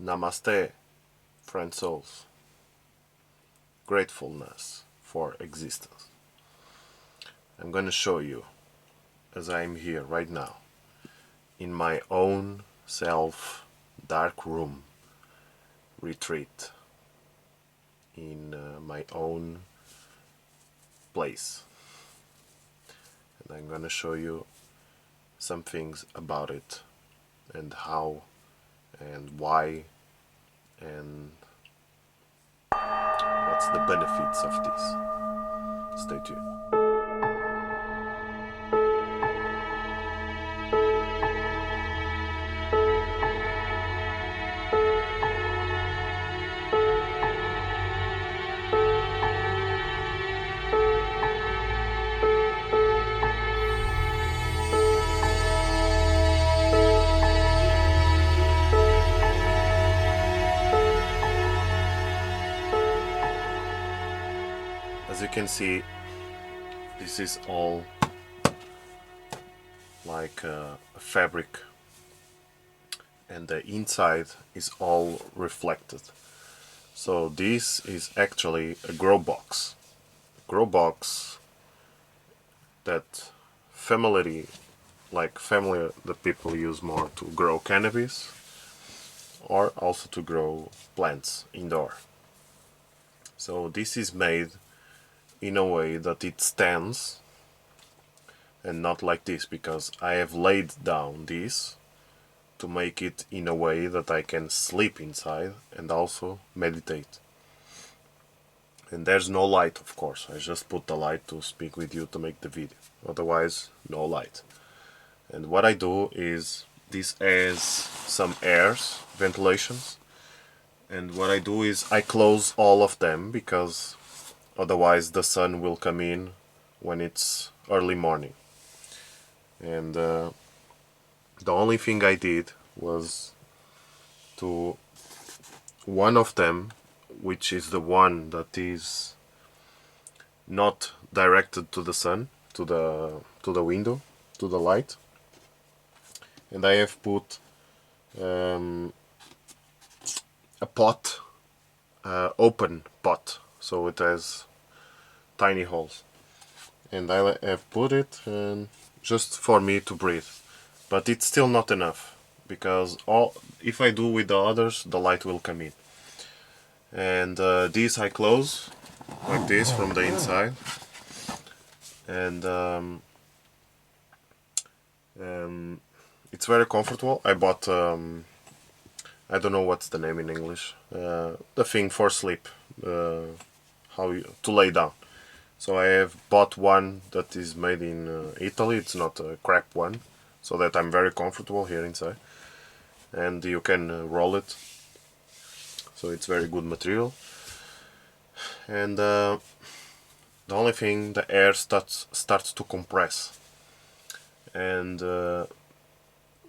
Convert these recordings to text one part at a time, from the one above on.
Namaste, friend souls. Gratefulness for existence. I'm going to show you, as I'm here right now, in my own self dark room retreat, in my own place. And I'm going to show you some things about it, and how, and why, and what's the benefits of this. Stay tuned. As you can see, this is all like a fabric, and the inside is all reflected. So this is actually a grow box. Grow box that family that people use more to grow cannabis, or also to grow plants indoor. So this is made in a way that it stands, and not like this, because I have laid down this to make it in a way that I can sleep inside and also meditate. And there's no light, of course. I just put the light to speak with you to make the video. Otherwise, no light. And what I do is, this has some airs, ventilations. And what I do is I close all of them, because otherwise the sun will come in when it's early morning. And the only thing I did was to one of them, which is the one that is not directed to the sun, to the window, to the light, and I have put a pot, open pot, so it has tiny holes, and I have put it just for me to breathe. But it's still not enough, because if I do with the others, the light will come in. And this I close like this from the inside, and it's very comfortable. I bought I don't know what's the name in English, the thing for sleep, to lay down. So I have bought one that is made in Italy. It's not a crap one, so that I'm very comfortable here inside, and you can roll it, so it's very good material. And the only thing, the air starts to compress, and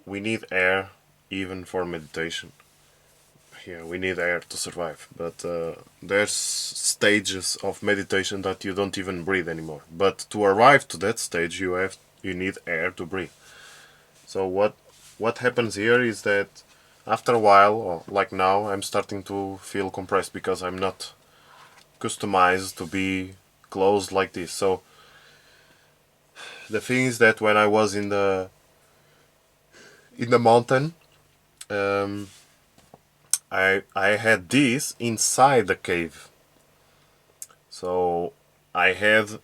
we need air even for meditation. Here we need air to survive, but there's stages of meditation that you don't even breathe anymore. But to arrive to that stage, you need air to breathe. So what happens here is that after a while, or like now, I'm starting to feel compressed, because I'm not customized to be closed like this. So the thing is that when I was in the mountain, I had this inside the cave. So I had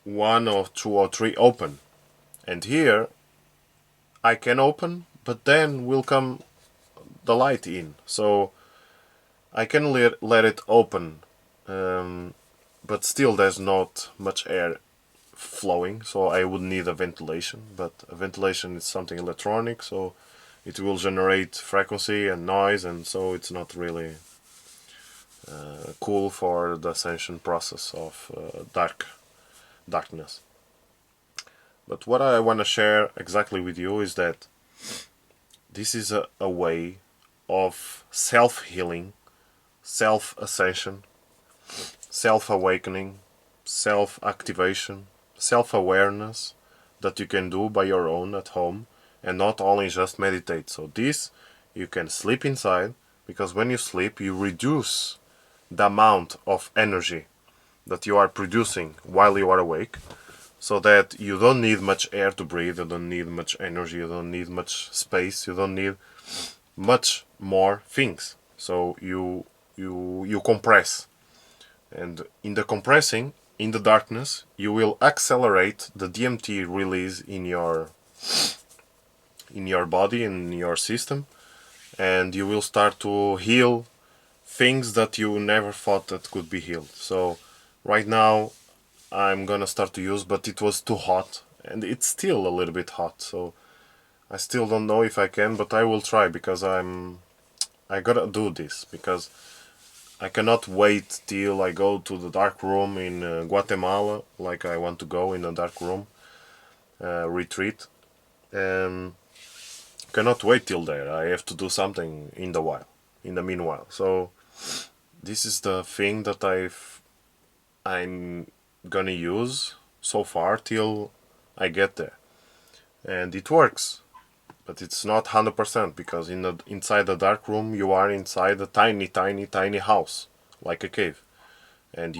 1 or 2 or 3 open, and here I can open, but then will come the light in, so I can let it open, but still there's not much air flowing, so I would need a ventilation. But a ventilation is something electronic, so it will generate frequency and noise, and so it's not really cool for the ascension process of darkness. But what I want to share exactly with you is that this is a way of self-healing, self-ascension, self-awakening, self-activation, self-awareness that you can do by your own at home, and not only just meditate. So this, you can sleep inside, because when you sleep you reduce the amount of energy that you are producing while you are awake, so that you don't need much air to breathe, you don't need much energy, you don't need much space, you don't need much more things. So you compress, and in the compressing, in the darkness, you will accelerate the DMT release in your body, in your system, and you will start to heal things that you never thought that could be healed. So right now I'm gonna start to use, but it was too hot, and it's still a little bit hot, so I still don't know if I can, but I will try, because I gotta do this, because I cannot wait till I go to the dark room in Guatemala, like I want to go in a dark room retreat. Cannot wait till there. I have to do something in the meanwhile. So this is the thing that I'm gonna use so far till I get there, and it works. But it's not 100%, because inside the dark room you are inside a tiny, tiny, tiny house, like a cave, and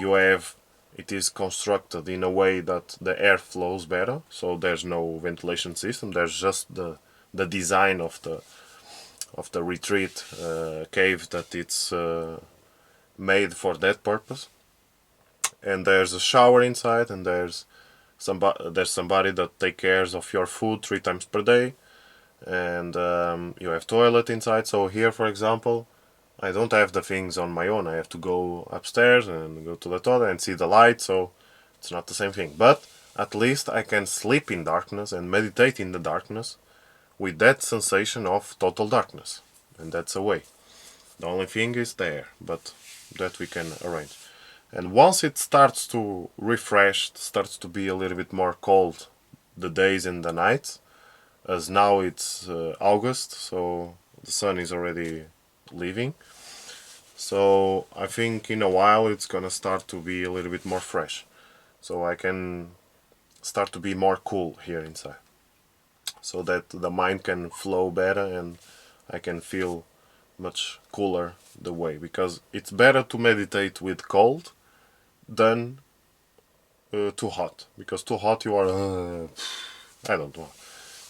it is constructed in a way that the air flows better. So there's no ventilation system. There's just the design of the retreat cave, that it's made for that purpose. And there's a shower inside, and there's somebody that takes care of your food 3 times per day. And you have toilet inside. So here, for example, I don't have the things on my own. I have to go upstairs and go to the toilet and see the light, so it's not the same thing. But at least I can sleep in darkness and meditate in the darkness with that sensation of total darkness, and that's a way. The only thing is there, but that we can arrange. And once it starts to refresh, starts to be a little bit more cold, the days and the nights, as now it's August, so the sun is already leaving. So I think in a while it's gonna start to be a little bit more fresh, so I can start to be more cool here inside, so that the mind can flow better and I can feel much cooler the way, because it's better to meditate with cold than too hot, because too hot you are I don't know,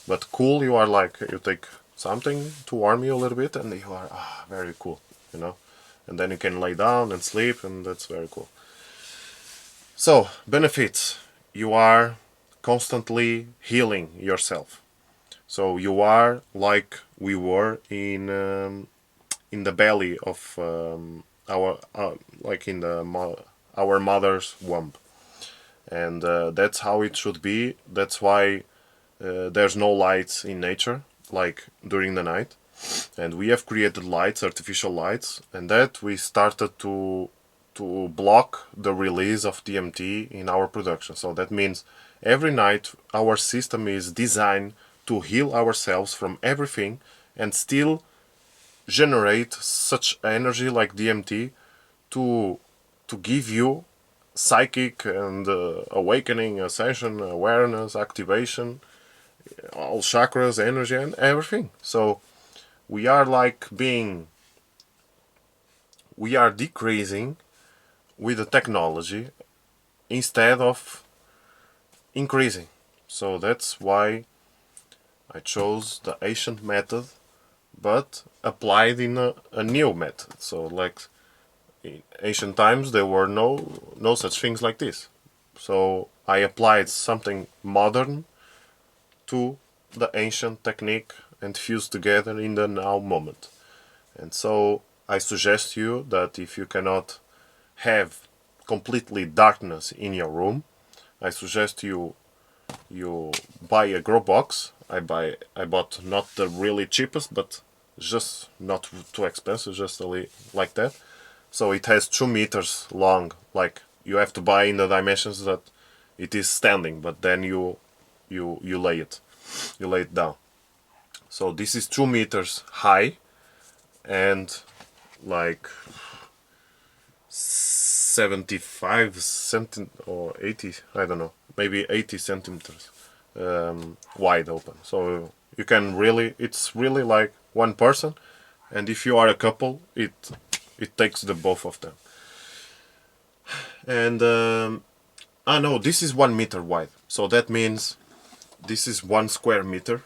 but cool you are like, you take something to warm you a little bit and you are very cool, and then you can lay down and sleep, and that's very cool. So benefits: you are constantly healing yourself. So you are like we were in the belly of our like in our mother's womb, and that's how it should be. That's why there's no lights in nature, like during the night, and we have created lights, artificial lights, and that we started to block the release of DMT in our production. So that means every night our system is designed to heal ourselves from everything and still generate such energy like DMT to give you psychic and awakening, ascension, awareness, activation, all chakras, energy, and everything. So we are decreasing with the technology instead of increasing. So that's why I chose the ancient method, but applied in a new method. So like in ancient times there were no such things like this. So I applied something modern to the ancient technique and fused together in the now moment. And so I suggest you that if you cannot have completely darkness in your room, I suggest you buy a grow box. I bought not the really cheapest, but just not too expensive, just like that. So it has 2 meters long. Like you have to buy in the dimensions that it is standing, but then you lay it down. So this is 2 meters high and like 75 or 80, I don't know, maybe 80 centimeters wide open. So you can really, it's really like one person and if you are a couple, it takes the both of them. And no, this is 1 meter wide, so that means this is 1 square meter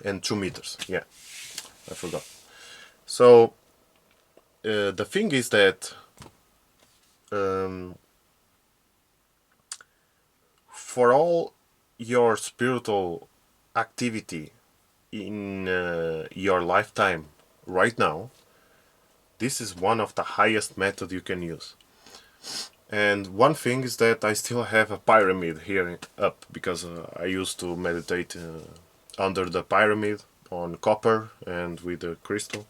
and 2 meters. Yeah, I forgot. So the thing is that for all your spiritual activity in your lifetime right now, this is one of the highest method you can use. And one thing is that I still have a pyramid here up, because I used to meditate under the pyramid on copper and with the crystal.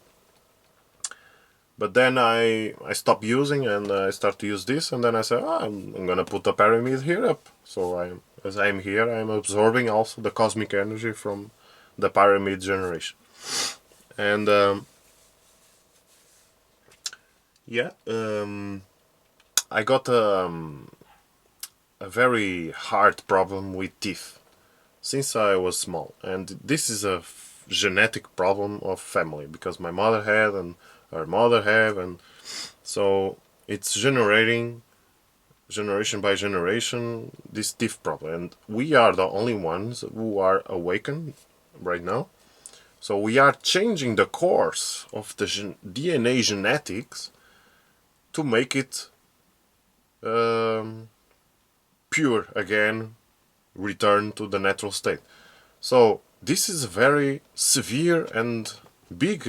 But then I stopped using, and I start to use this, and then I said, I'm gonna put the pyramid here up. So as I'm here, I'm absorbing also the cosmic energy from the pyramid generation. And I got a very hard problem with teeth since I was small, and this is a genetic problem of family, because my mother had and her mother have, and so it's generating generation by generation this teeth problem, and we are the only ones who are awakened right now. So we are changing the course of the DNA genetics to make it pure again, return to the natural state. So this is a very severe and big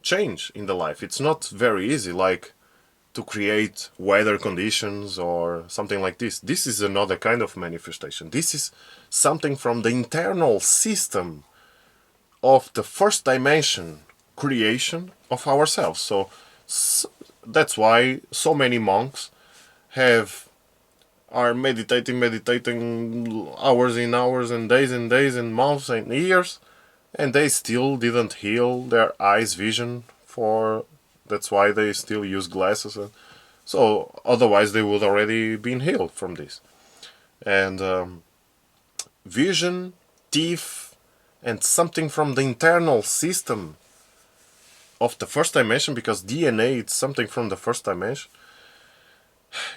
change in the life. It's not very easy, like to create weather conditions or something like this. This is another kind of manifestation. This is something from the internal system of the first dimension creation of ourselves. So that's why so many monks are meditating hours and hours and days and months and years, and they still didn't heal their eyes vision. That's why they still use glasses. So otherwise they would already been healed from this. And vision, teeth, and something from the internal system of the first dimension, because DNA is something from the first dimension.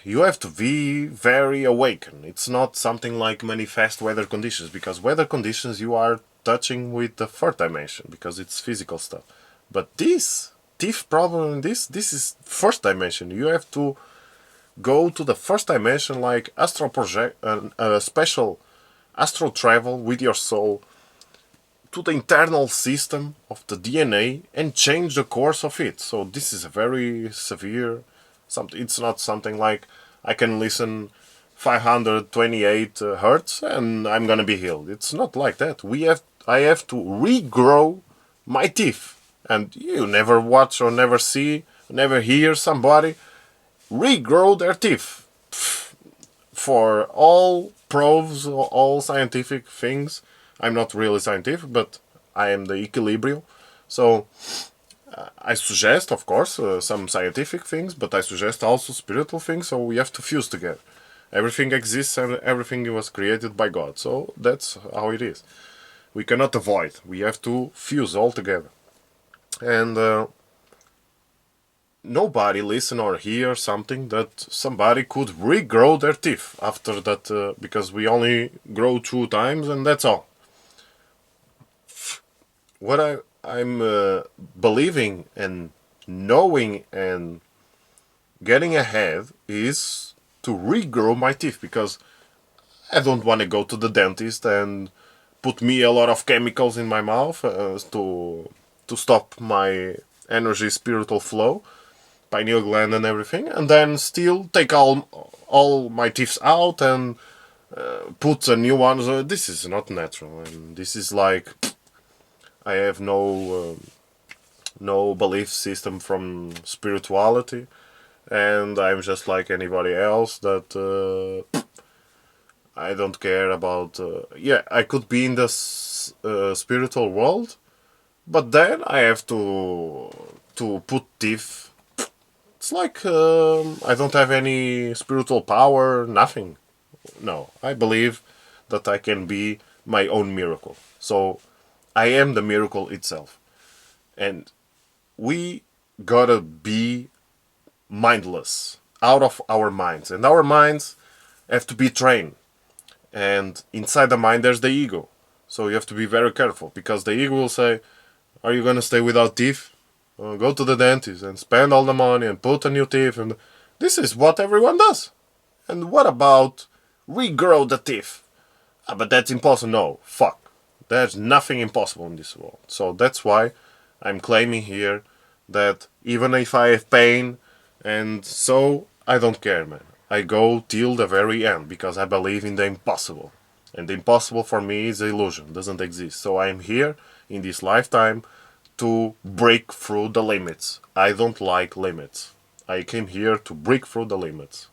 You have to be very awakened. It's not something like manifest weather conditions, because weather conditions you are touching with the third dimension, because it's physical stuff. But this teeth problem, this is first dimension. You have to go to the first dimension, like astral project, special astral travel with your soul to the internal system of the DNA and change the course of it. So this is a very severe something. It's not something like I can listen 528 hertz and I'm gonna be healed. It's not like that. I have to regrow my teeth. And you never watch or never see, never hear somebody regrow their teeth. For all proofs, all scientific things, I'm not really scientific, but I am the equilibrium. So I suggest, of course, some scientific things, but I suggest also spiritual things, so we have to fuse together. Everything exists and everything was created by God, so that's how it is. We cannot avoid, we have to fuse all together. And nobody listen or hear something that somebody could regrow their teeth after that, because we only grow 2 times and that's all. What I'm believing and knowing and getting ahead is to regrow my teeth, because I don't want to go to the dentist and put me a lot of chemicals in my mouth to stop my energy spiritual flow, pineal gland and everything, and then still take all my teeth out and put a new ones. This is not natural, and this is like I have no belief system from spirituality, and I'm just like anybody else that I don't care about. I could be in the spiritual world, but then I have to put teeth. It's like I don't have any spiritual power, nothing. No, I believe that I can be my own miracle. So I am the miracle itself. And we gotta be mindless, out of our minds. And our minds have to be trained. And inside the mind there's the ego. So you have to be very careful, because the ego will say, are you gonna stay without teeth? Go to the dentist and spend all the money and put a new teeth. And this is what everyone does. And what about regrow the teeth? But that's impossible. No, fuck. There's nothing impossible in this world. So that's why I'm claiming here that even if I have pain, and so I don't care, man. I go till the very end because I believe in the impossible. And the impossible for me is an illusion, doesn't exist. So I'm here in this lifetime to break through the limits. I don't like limits. I came here to break through the limits.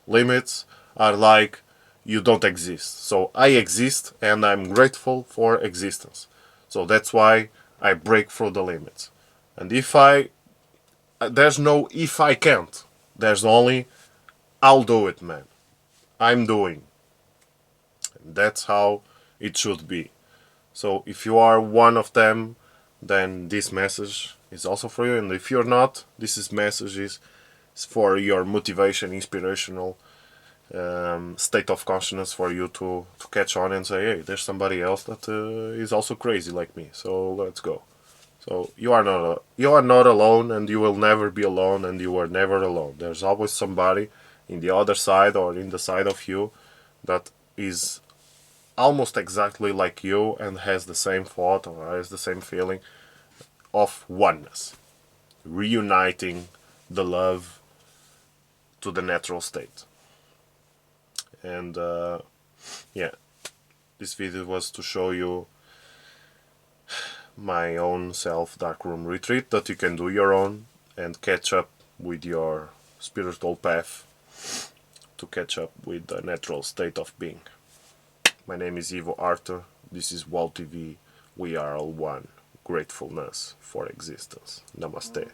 Limits are like you don't exist. So I exist and I'm grateful for existence. So that's why I break through the limits. And there's no if I can't. There's only I'll do it, man. I'm doing. And that's how it should be. So if you are one of them, then this message is also for you. And if you're not, this message is for your motivation, inspirational state of consciousness, for you to catch on and say, hey, there's somebody else that is also crazy like me. So let's go. So you are not alone, and you will never be alone, and you are never alone. There's always somebody in the other side or in the side of you that is almost exactly like you and has the same thought or has the same feeling of oneness, reuniting the love to the natural state. And yeah, this video was to show you my own self darkroom retreat that you can do your own and catch up with your spiritual path, to catch up with the natural state of being. My name is Ivo Arthur. This is WAAO TV. We are all one. Gratefulness for existence. Namaste.